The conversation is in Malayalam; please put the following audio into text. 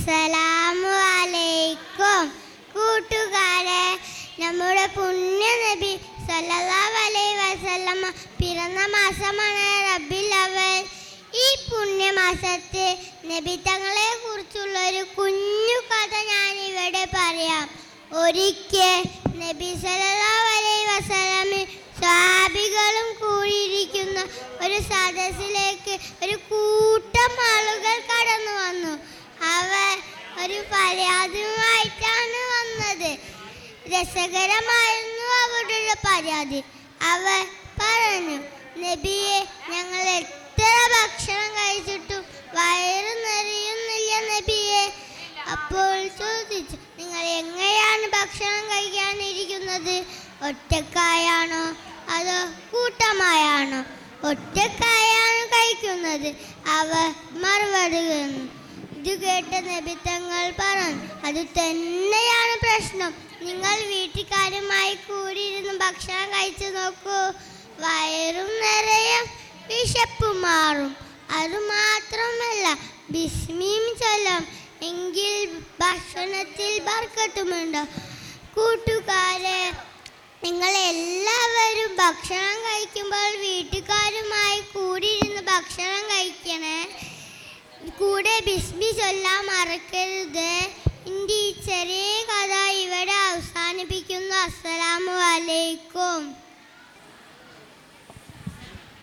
അസ്സലാമു അലൈക്കും. കൂട്ടുകാരെ, നമ്മുടെ പുണ്യ നബി സല്ലല്ലാഹു അലൈഹി വസല്ലമ പിറന്ന മാസമാണ് റബീഉൽ അവ്വൽ. ഈ പുണ്യമാസത്തെ നബി തങ്ങളെ കുറിച്ചുള്ള ഒരു കുഞ്ഞു കഥ ഞാൻ ഇവിടെ പറയാം. ഒരിക്കൽ നബി സല്ലല്ലാഹു അലൈഹി വസല്ലമ സ്വഹാബികളും കൂടിയിരിക്കുന്ന ഒരു സദസ്സിലേക്ക് ഒരു കൂട്ടം ആളുകൾ കടന്നു വന്നു. അവർ ഒരു പരാതിയുമായിട്ടാണ് വന്നത്. രസകരമായിരുന്നു അവരുടെ പരാതി. അവർ പറഞ്ഞു, നബിയെ, ഞങ്ങൾ എത്ര ഭക്ഷണം കഴിച്ചിട്ടും വയറ് നിറയുന്നില്ല നബിയെ. അപ്പോൾ ചോദിച്ചു, നിങ്ങൾ എങ്ങനെയാണ് ഭക്ഷണം കഴിക്കാനിരിക്കുന്നത്? ഒറ്റക്കായാണോ അതോ കൂട്ടമായാണോ? ഒറ്റക്കായാണ് കഴിക്കുന്നത്, അവർ മറുപടി തന്നു. ഇത് കേട്ട നബി തങ്ങൾ പറഞ്ഞു, അത് തന്നെയാണ് പ്രശ്നം. നിങ്ങൾ വീട്ടുകാരുമായി കൂടിയിരുന്ന് ഭക്ഷണം കഴിച്ചു നോക്കൂ. വയറും നിറയും, വിശപ്പ് മാറും. അതുമാത്രമല്ല, ബിസ്മിയും ചൊല്ലാം, എങ്കിൽ ഭക്ഷണത്തിൽ ബർക്കത്തുമുണ്ടോ. കൂട്ടുകാരെ, നിങ്ങൾ എല്ലാവരും ഭക്ഷണം കഴിക്കുമ്പോൾ വീട്ടുകാരുമായി കൂടിയിരുന്ന് ഭക്ഷണം കഴിക്കണേ. കൂടെ ബിസ്മി ചൊല്ലാൻ മറക്കരുത്. എൻ്റെ ഈ ചെറിയ കഥ ഇവിടെ അവസാനിപ്പിക്കുന്നു. അസ്സലാമു അലൈക്കും.